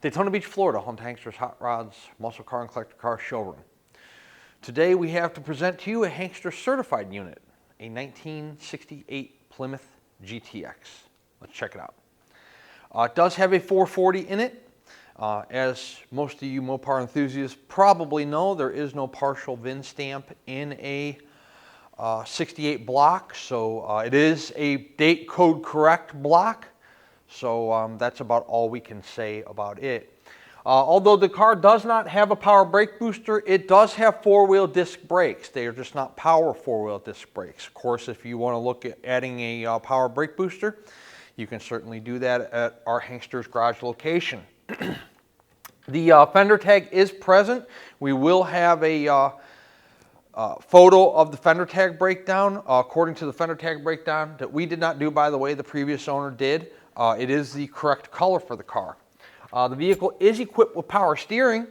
Daytona Beach, Florida, home to Hanksters Hot Rods, Muscle Car and Collector Car Showroom. Today we have to present to you a Hanksters certified unit, a 1968 Plymouth GTX. Let's check it out. It does have a 440 in it. As most of you Mopar enthusiasts probably know, there is no partial VIN stamp in a 68 block, so it is a date code correct block. So that's about all we can say about it. Although the car does not have a power brake booster, it does have four-wheel disc brakes. They are just not power four-wheel disc brakes. Of course, if you want to look at adding a power brake booster, you can certainly do that at our Hanksters garage location. The fender tag is present. We will have a photo of the fender tag breakdown. According to the fender tag breakdown that we did not do, by the way, the previous owner did. It is the correct color for the car. The vehicle is equipped with power steering,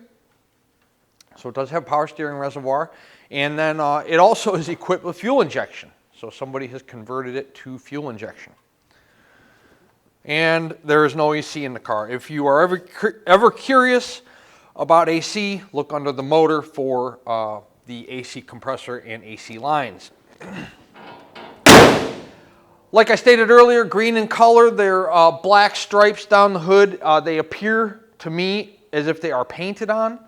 so it does have power steering reservoir, and then it also is equipped with fuel injection, so somebody has converted it to fuel injection. And there is no AC in the car. If you are ever curious about AC, look under the motor for the AC compressor and AC lines. Like I stated earlier, green in color, they're black stripes down the hood. They appear to me as if they are painted on.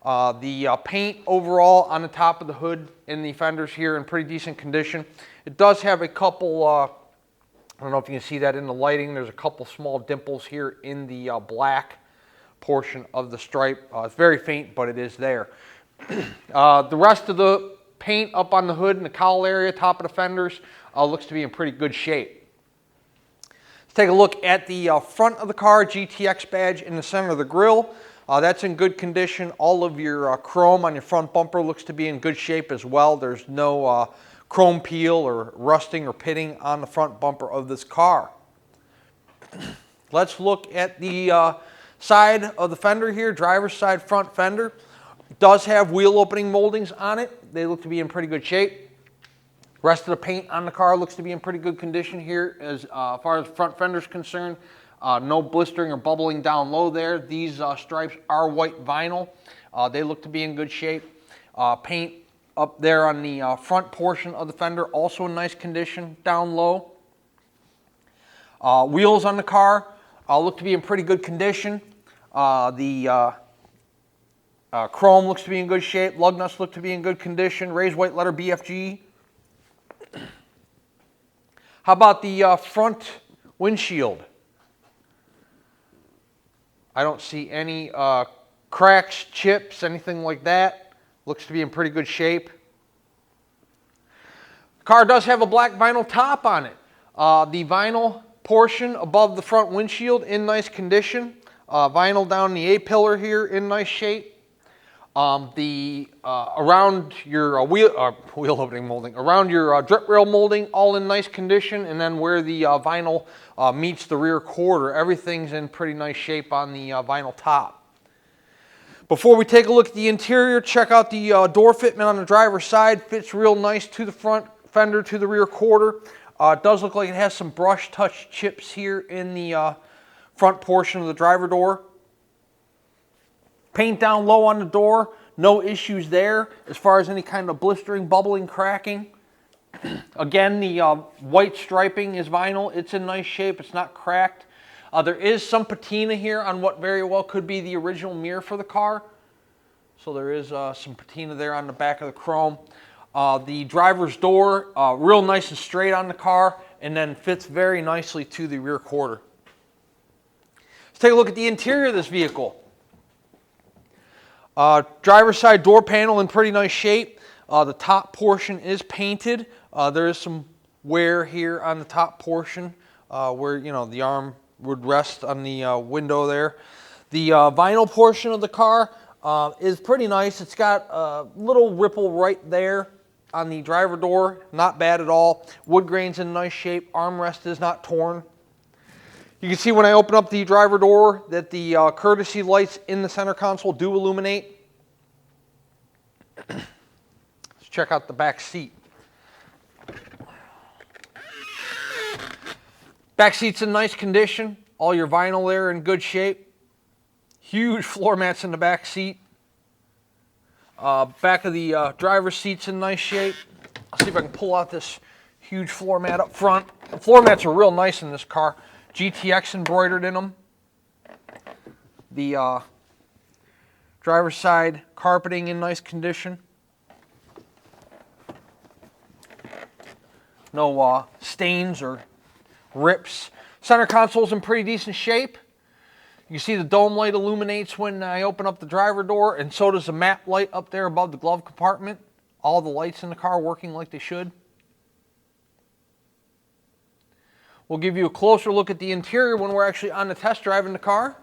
The paint overall on the top of the hood and the fenders here in pretty decent condition. It does have a couple, I don't know if you can see that in the lighting, there's a couple small dimples here in the black portion of the stripe. It's very faint, but it is there. The rest of the paint up on the hood and the cowl area, top of the fenders, looks to be in pretty good shape. Let's take a look at the front of the car. GTX badge in the center of the grille. That's in good condition. All of your chrome on your front bumper looks to be in good shape as well. There's no chrome peel or rusting or pitting on the front bumper of this car. Let's look at the side of the fender here, driver's side front fender. It does have wheel opening moldings on it. They look to be in pretty good shape. Rest of the paint on the car looks to be in pretty good condition here as far as front fender is concerned. No blistering or bubbling down low there. These stripes are white vinyl. They look to be in good shape. Paint up there on the front portion of the fender, also in nice condition down low. Wheels on the car look to be in pretty good condition. The chrome looks to be in good shape. Lug nuts look to be in good condition. Raised white letter BFG. How about the front windshield? I don't see any cracks, chips, anything like that. Looks to be in pretty good shape. The car does have a black vinyl top on it. The vinyl portion above the front windshield in nice condition. Vinyl down the A-pillar here in nice shape. Around your wheel opening molding, around your drip rail molding, all in nice condition, and then where the vinyl meets the rear quarter, everything's in pretty nice shape on the vinyl top. Before we take a look at the interior, check out the door fitment on the driver's side. Fits real nice to the front fender, to the rear quarter. It does look like it has some brush touch chips here in the front portion of the driver door. Paint down low on the door, no issues there as far as any kind of blistering, bubbling, cracking. Again, the white striping is vinyl. It's in nice shape. It's not cracked. There is some patina here on what very well could be the original mirror for the car. So there is some patina there on the back of the chrome. The driver's door, real nice and straight on the car, and then fits very nicely to the rear quarter. Let's take a look at the interior of this vehicle. Driver's side door panel in pretty nice shape. The top portion is painted. There is some wear here on the top portion where the arm would rest on the window there. The vinyl portion of the car is pretty nice. It's got a little ripple right there on the driver door. Not bad at all. Wood grain's in nice shape. Armrest is not torn. You can see when I open up the driver door that the courtesy lights in the center console do illuminate. Let's check out the back seat. Back seat's in nice condition. All your vinyl there in good shape. Huge floor mats in the back seat. Back of the driver's seat's in nice shape. I'll see if I can pull out this huge floor mat up front. The floor mats are real nice in this car. GTX embroidered in them. The driver's side carpeting in nice condition. No stains or rips. Center console's in pretty decent shape. You can see the dome light illuminates when I open up the driver door, and so does the map light up there above the glove compartment. All the lights in the car working like they should. We'll give you a closer look at the interior when we're actually on the test drive in the car.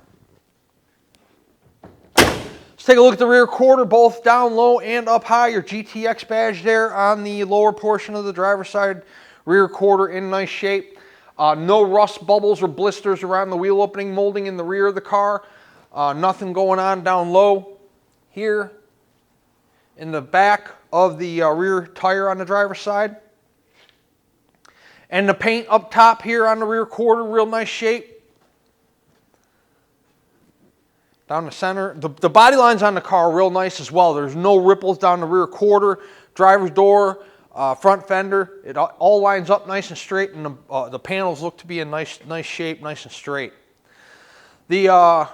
Let's take a look at the rear quarter, both down low and up high. Your GTX badge there on the lower portion of the driver's side. Rear quarter in nice shape. No rust bubbles or blisters around the wheel opening molding in the rear of the car. Nothing going on down low. Here in the back of the rear tire on the driver's side. And the paint up top here on the rear quarter, real nice shape. Down the center. The body lines on the car are real nice as well. There's no ripples down the rear quarter. Driver's door, front fender, it all lines up nice and straight, and the panels look to be in nice shape, nice and straight. The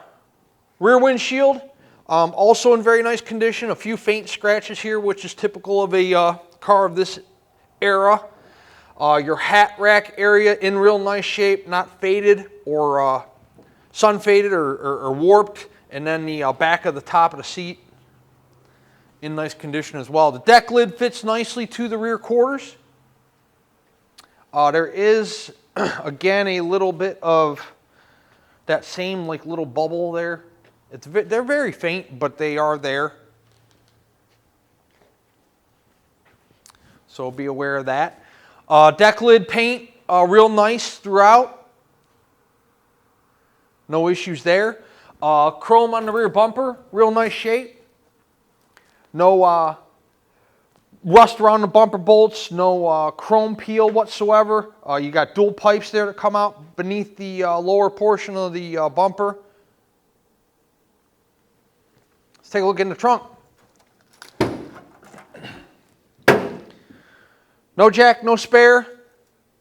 rear windshield, also in very nice condition. A few faint scratches here, which is typical of a car of this era. Your hat rack area in real nice shape, not faded or sun faded or warped. And then the back of the top of the seat in nice condition as well. The deck lid fits nicely to the rear quarters. There is, again, a little bit of that same like little bubble there. They're very faint, but they are there. So be aware of that. Deck lid paint, real nice throughout. No issues there. Chrome on the rear bumper, real nice shape. No rust around the bumper bolts, no chrome peel whatsoever. You got dual pipes there that come out beneath the lower portion of the bumper. Let's take a look in the trunk. No jack, no spare.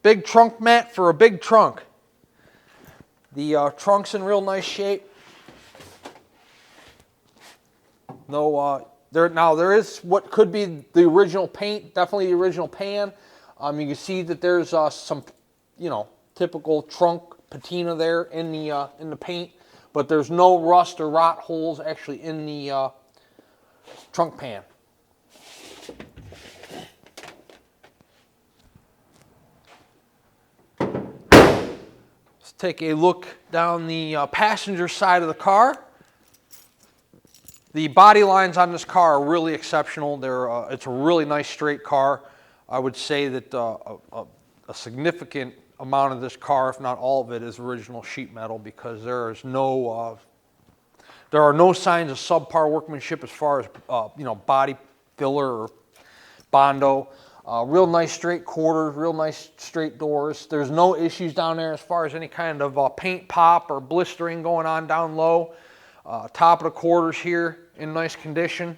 Big trunk mat for a big trunk. The trunk's in real nice shape. No, there is what could be the original paint, definitely the original pan. You can see that there's some, typical trunk patina there in the paint, but there's no rust or rot holes actually in the trunk pan. Let's take a look down the passenger side of the car. The body lines on this car are really exceptional. It's a really nice straight car. I would say that a significant amount of this car, if not all of it, is original sheet metal, because there are no signs of subpar workmanship as far as body filler or Bondo. Real nice straight quarters, real nice straight doors. There's no issues down there as far as any kind of paint pop or blistering going on down low. Top of the quarters here in nice condition.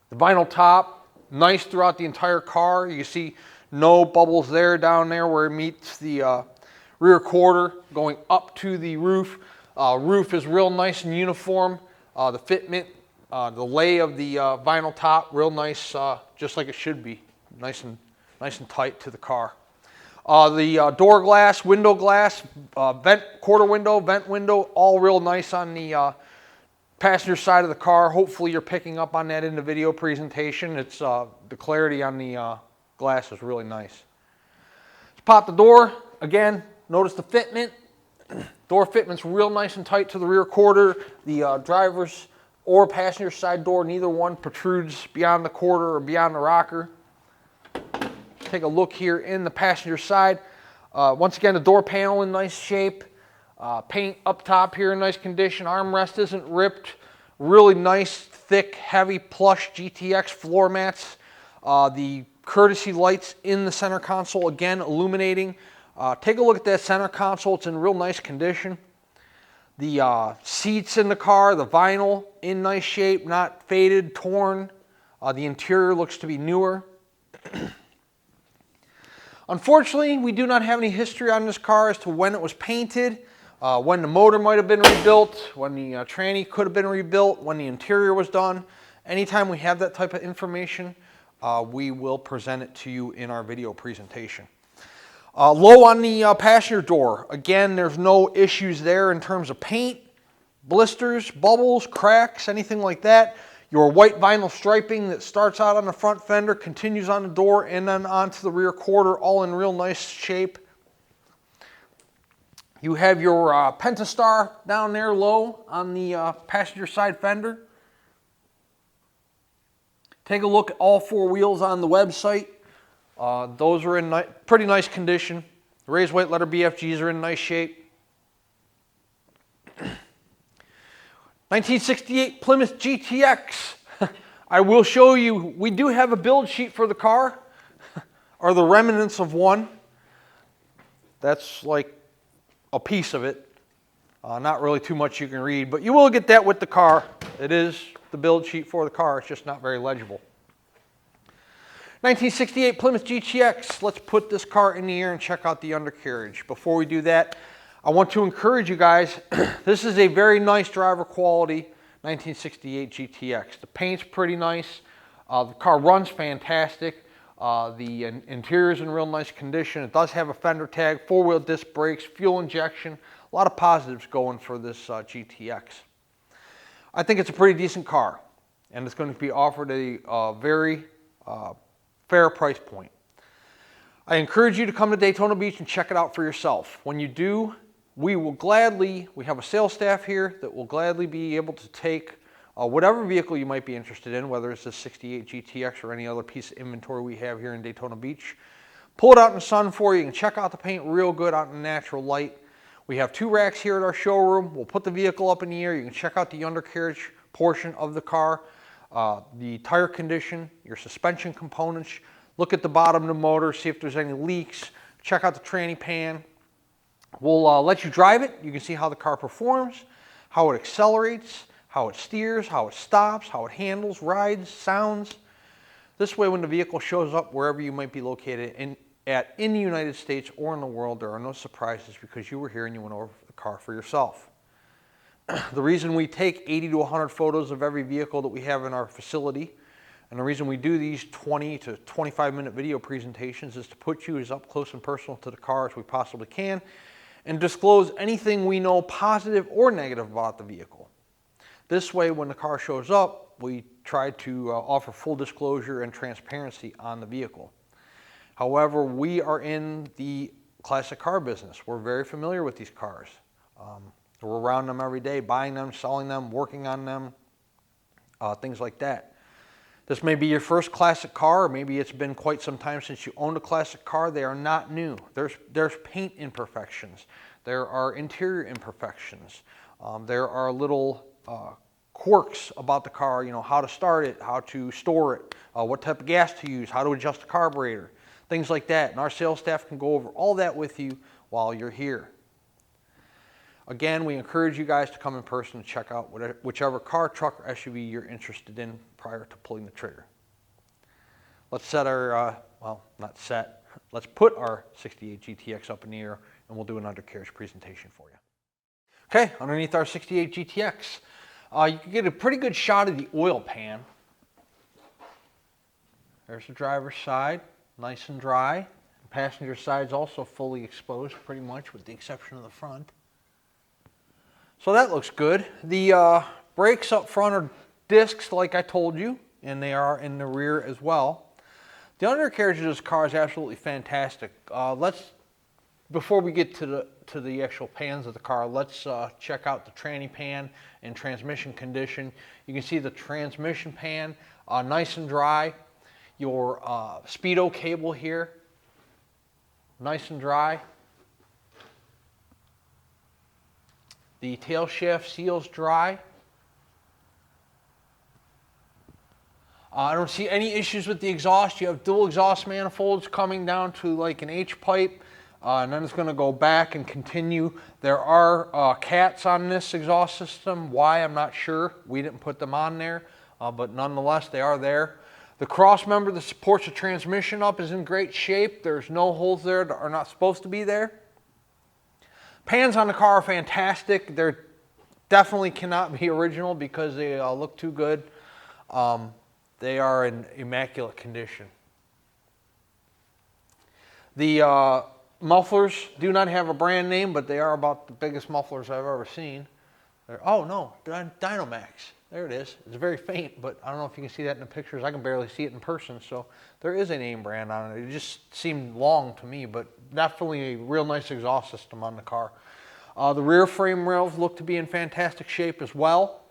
The vinyl top, nice throughout the entire car. You can see no bubbles there down there where it meets the rear quarter going up to the roof. Roof is real nice and uniform. The fitment, the lay of the vinyl top, real nice, just like it should be. Nice and tight to the car. The door glass, window glass, quarter window, vent window, all real nice on the passenger side of the car. Hopefully you're picking up on that in the video presentation. It's the clarity on the glass is really nice. Let's pop the door. Again, notice the fitment. Door fitment's real nice and tight to the rear quarter. The driver's or passenger side door, neither one protrudes beyond the quarter or beyond the rocker. Take a look here in the passenger side. Once again, the door panel in nice shape. Paint up top here in nice condition. Armrest isn't ripped. Really nice, thick, heavy, plush GTX floor mats. The courtesy lights in the center console, again, illuminating. Take a look at that center console. It's in real nice condition. The seats in the car, the vinyl in nice shape, not faded, torn. The interior looks to be newer. Unfortunately, we do not have any history on this car as to when it was painted, when the motor might have been rebuilt, when the tranny could have been rebuilt, when the interior was done. Anytime we have that type of information, we will present it to you in our video presentation. Low on the passenger door. Again, there's no issues there in terms of paint, blisters, bubbles, cracks, anything like that. Your white vinyl striping that starts out on the front fender continues on the door and then onto the rear quarter, all in real nice shape. You have your Pentastar down there low on the passenger side fender. Take a look at all four wheels on the website. Those are in pretty nice condition. The raised white letter BFGs are in nice shape. 1968 Plymouth GTX. I will show you, we do have a build sheet for the car, or the remnants of one. That's like a piece of it. Not really too much you can read, but you will get that with the car. It is the build sheet for the car. It's just not very legible. 1968 Plymouth GTX. Let's put this car in the air and check out the undercarriage. Before we do that, I want to encourage you guys, this is a very nice driver quality 1968 GTX. The paint's pretty nice. The car runs fantastic. The interior is in real nice condition. It does have a fender tag, four-wheel disc brakes, fuel injection. A lot of positives going for this GTX. I think it's a pretty decent car, and it's going to be offered a very fair price point. I encourage you to come to Daytona Beach and check it out for yourself. When you do, we have a sales staff here that will gladly be able to take whatever vehicle you might be interested in, whether it's the 68 GTX or any other piece of inventory we have here in Daytona Beach. Pull it out in the sun for you. You can check out the paint real good out in the natural light. We have 2 racks here at our showroom. We'll put the vehicle up in the air. You can check out the undercarriage portion of the car, the tire condition, your suspension components. Look at the bottom of the motor, see if there's any leaks. Check out the tranny pan. We'll let you drive it. You can see how the car performs, how it accelerates, how it steers, how it stops, how it handles, rides, sounds. This way, when the vehicle shows up wherever you might be located in the United States or in the world, there are no surprises because you were here and you went over the car for yourself. The reason we take 80 to 100 photos of every vehicle that we have in our facility, and the reason we do these 20 to 25-minute video presentations is to put you as up close and personal to the car as we possibly can and disclose anything we know positive or negative about the vehicle. This way, when the car shows up, we try to offer full disclosure and transparency on the vehicle. However, we are in the classic car business. We're very familiar with these cars. We're around them every day, buying them, selling them, working on them, things like that. This may be your first classic car, or maybe it's been quite some time since you owned a classic car. They are not new. There's paint imperfections. There are interior imperfections. There are little quirks about the car, you know, how to start it, how to store it, what type of gas to use, how to adjust the carburetor, things like that. And our sales staff can go over all that with you while you're here. Again, we encourage you guys to come in person and check out whichever car, truck, or SUV you're interested in prior to pulling the trigger. Let's set our, let's put our 68 GTX up in the air and we'll do an undercarriage presentation for you. Okay, underneath our 68 GTX, you can get a pretty good shot of the oil pan. There's the driver's side, nice and dry. The passenger side's also fully exposed pretty much with the exception of the front. So that looks good. The brakes up front are discs like I told you, and they are in the rear as well. The undercarriage of this car is absolutely fantastic. Before we get to the actual pans of the car, let's check out the tranny pan and transmission condition. You can see the transmission pan, nice and dry. Your speedo cable here, nice and dry. The tail shaft seal's dry. I don't see any issues with the exhaust. You have dual exhaust manifolds coming down to like an H pipe. and then it's going to go back and continue. There are cats on this exhaust system. Why, I'm not sure. We didn't put them on there, but nonetheless, they are there. The cross member that supports the transmission up is in great shape. There's no holes there that are not supposed to be there. Pans on the car are fantastic. They're definitely cannot be original because they look too good. They are in immaculate condition. The mufflers do not have a brand name, but they are about the biggest mufflers I've ever seen. Oh no, Dynamax. There it is. It's very faint, but I don't know if you can see that in the pictures. I can barely see it in person, so there is a name brand on it. It just seemed long to me, but definitely a real nice exhaust system on the car. The rear frame rails look to be in fantastic shape as well.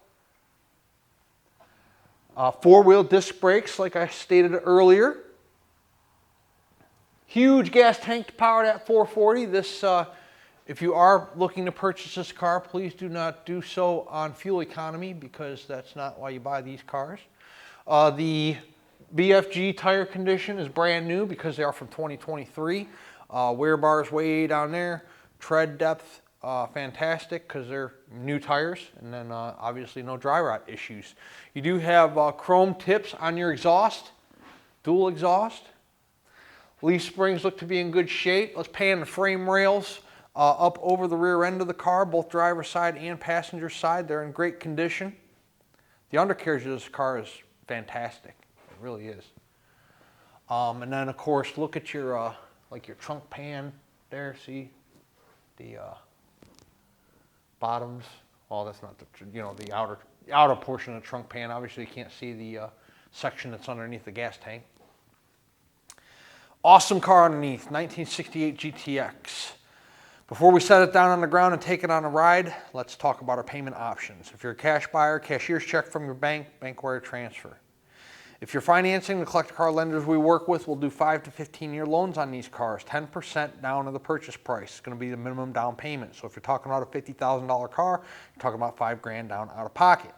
Four-wheel disc brakes, like I stated earlier. Huge gas tank to power that 440. This, if you are looking to purchase this car, please do not do so on fuel economy because that's not why you buy these cars. The BFG tire condition is brand new because they are from 2023. Wear bars way down there. Tread depth, fantastic because they're new tires. And then obviously no dry rot issues. You do have chrome tips on your exhaust, dual exhaust. Leaf springs look to be in good shape. Let's pan the frame rails up over the rear end of the car, both driver's side and passenger side. They're in great condition. The undercarriage of this car is fantastic. It really is. And then of course, look at your like your trunk pan there. See the bottoms. Oh, that's not the the outer portion of the trunk pan. Obviously, you can't see the section that's underneath the gas tank. Awesome car underneath, 1968 GTX. Before we set it down on the ground and take it on a ride, let's talk about our payment options. If you're a cash buyer, cashier's check from your bank, bank wire transfer. If you're financing, the collector car lenders we work with will do 5 to 15-year loans on these cars, 10% down of the purchase price. It's going to be the minimum down payment. So if you're talking about a $50,000 car, you're talking about $5 grand down out of pocket.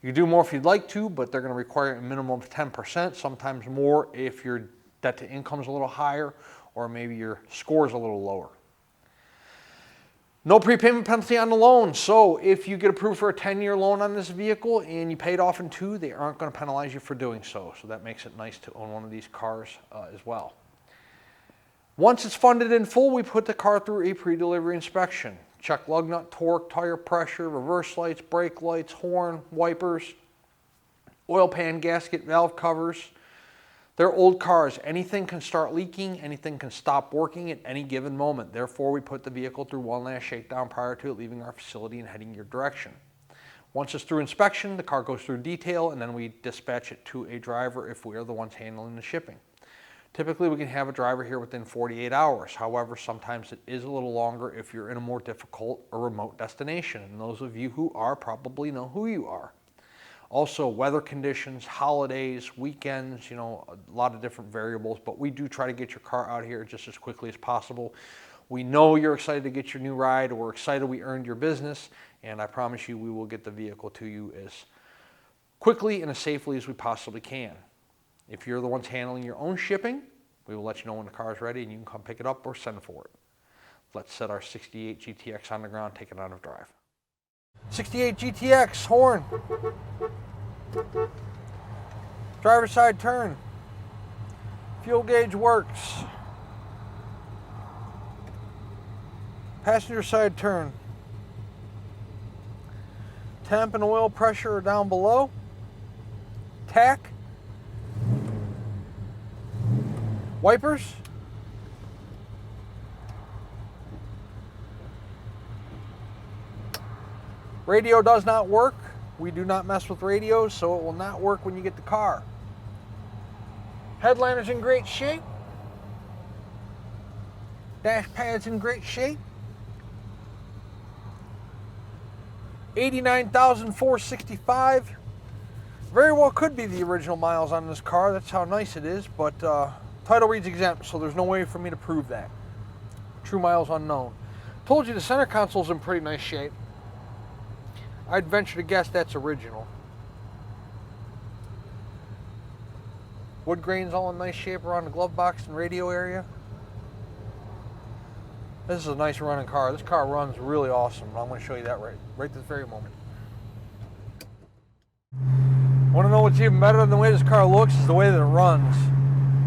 You can do more if you'd like to, but they're going to require a minimum of 10%, sometimes more if your debt to income is a little higher or maybe your score is a little lower. No prepayment penalty on the loan. So if you get approved for a 10-year loan on this vehicle and you pay it off in 2, they aren't going to penalize you for doing so. So that makes it nice to own one of these cars as well. Once it's funded in full, we put the car through a pre-delivery inspection. Check lug nut, torque, tire pressure, reverse lights, brake lights, horn, wipers, oil pan, gasket, valve covers. They're old cars. Anything can start leaking, anything can stop working at any given moment. Therefore, we put the vehicle through one last shakedown prior to it leaving our facility and heading your direction. Once it's through inspection, the car goes through detail, and then we dispatch it to a driver if we are the ones handling the shipping. Typically, we can have a driver here within 48 hours. However, sometimes it is a little longer if you're in a more difficult or remote destination. And those of you who are probably know who you are. Also, weather conditions, holidays, weekends, a lot of different variables, but we do try to get your car out here just as quickly as possible. We know you're excited to get your new ride. We're excited we earned your business, and I promise you we will get the vehicle to you as quickly and as safely as we possibly can. If you're the ones handling your own shipping, we will let you know when the car is ready and you can come pick it up or send for it. Let's set our 68 GTX on the ground, take it on a drive. 68 GTX, horn. Driver's side turn. Fuel gauge works. Passenger side turn. Temp and oil pressure are down below. Tack. Wipers. Radio does not work. We do not mess with radios, so it will not work when you get the car. Headliner's in great shape. Dash pad's in great shape. 89,465. Very well could be the original miles on this car. That's how nice it is, but title reads exempt, so there's no way for me to prove that. True miles unknown. Told you the center console's in pretty nice shape. I'd venture to guess that's original. Wood grain's all in nice shape around the glove box and radio area. This is a nice running car. This car runs really awesome. I'm going to show you that right this very moment. Want to know what's even better than the way this car looks is the way that it runs.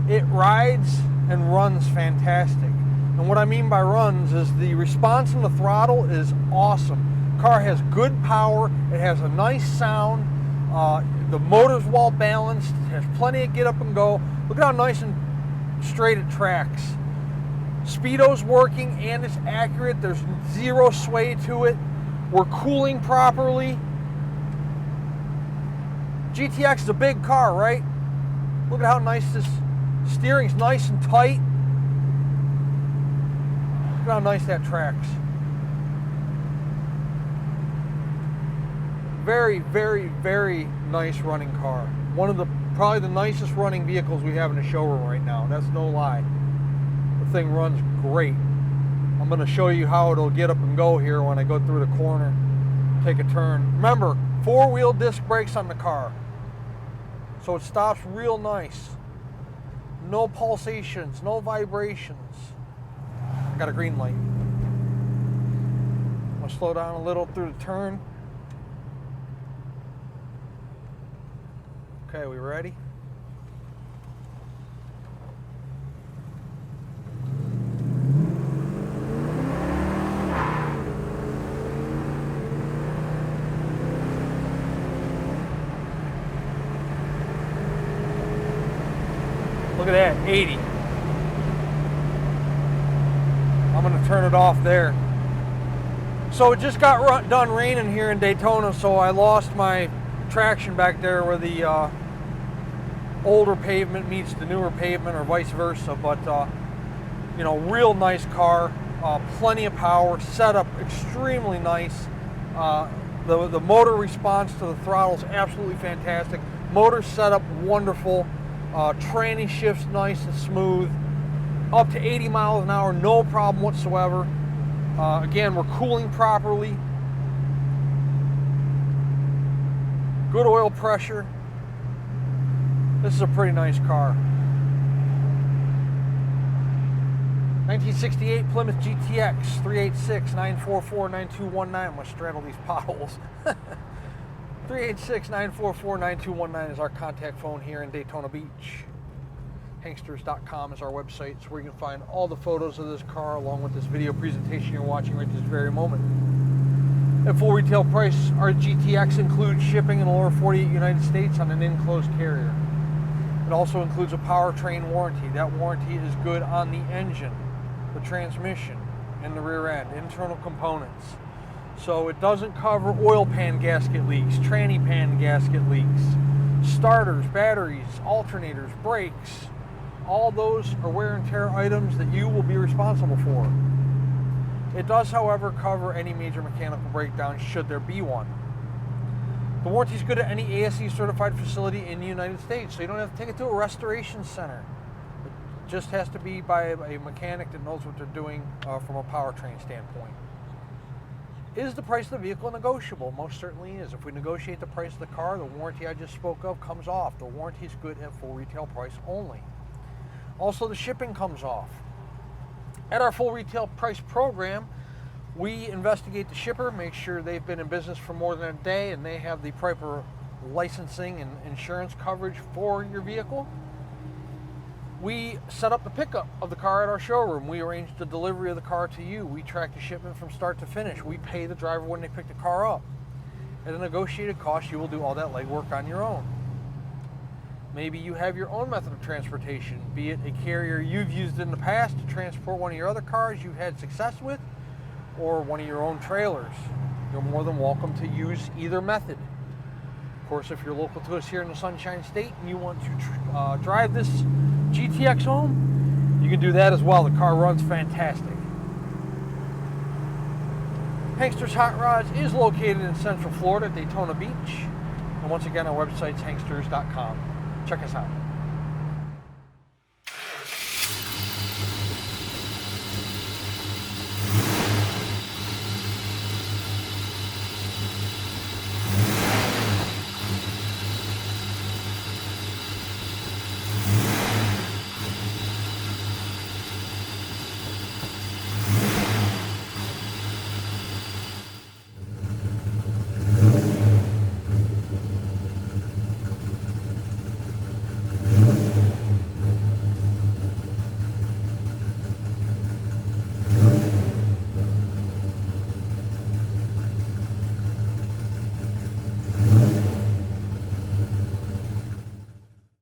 It rides and runs fantastic. And what I mean by runs is the response on the throttle is awesome. The car has good power. It has a nice sound. The motor's well balanced. It has plenty of get up and go. Look at how nice and straight it tracks. Speedo's working and it's accurate. There's zero sway to it. We're cooling properly. GTX is a big car, right? Look at how nice this steering's nice and tight. Look at how nice that tracks. Very, very, very nice running car. One of the probably the nicest running vehicles we have in the showroom right now. That's no lie. The thing runs great. I'm going to show you how it'll get up and go here when I go through the corner, take a turn. Remember, 4-wheel disc brakes on the car, so it stops real nice. No pulsations, no vibrations. I got a green light. I'm going to slow down a little through the turn. Okay, we ready? Look at that, 80. I'm going to turn it off there. So it just got done raining here in Daytona, so I lost my traction back there where the older pavement meets the newer pavement, or vice versa. But you know, real nice car, plenty of power, setup extremely nice. The motor response to the throttle is absolutely fantastic. Motor setup wonderful. Tranny shifts nice and smooth. Up to 80 miles an hour, no problem whatsoever. Again, we're cooling properly. Good oil pressure. This is a pretty nice car. 1968 Plymouth GTX, 386-944-9219. I'm going to straddle these potholes. 386-944-9219 is our contact phone here in Daytona Beach. Hanksters.com is our website. It's where you can find all the photos of this car along with this video presentation you're watching right this very moment. At full retail price, our GTX includes shipping in the lower 48 United States on an enclosed carrier. It also includes a powertrain warranty. That warranty is good on the engine, the transmission, and the rear end, internal components. So it doesn't cover oil pan gasket leaks, tranny pan gasket leaks, starters, batteries, alternators, brakes. All those are wear and tear items that you will be responsible for. It does, however, cover any major mechanical breakdown should there be one. The warranty is good at any ASE certified facility in the United States, so you don't have to take it to a restoration center. It just has to be by a mechanic that knows what they're doing from a powertrain standpoint. Is the price of the vehicle negotiable? Most certainly is. If we negotiate the price of the car, the warranty I just spoke of comes off. The warranty is good at full retail price only. Also, the shipping comes off. At our full retail price program, we investigate the shipper, make sure they've been in business for more than a day and they have the proper licensing and insurance coverage for your vehicle. We set up the pickup of the car at our showroom. We arrange the delivery of the car to you. We track the shipment from start to finish. We pay the driver when they pick the car up. At a negotiated cost, you will do all that legwork on your own. Maybe you have your own method of transportation, be it a carrier you've used in the past to transport one of your other cars you've had success with, or one of your own trailers. You're more than welcome to use either method. Of course, if you're local to us here in the Sunshine State and you want to drive this GTX home, you can do that as well. The car runs fantastic. Hanksters Hot Rods is located in Central Florida, Daytona Beach. And once again, our website's hanksters.com. Check us out.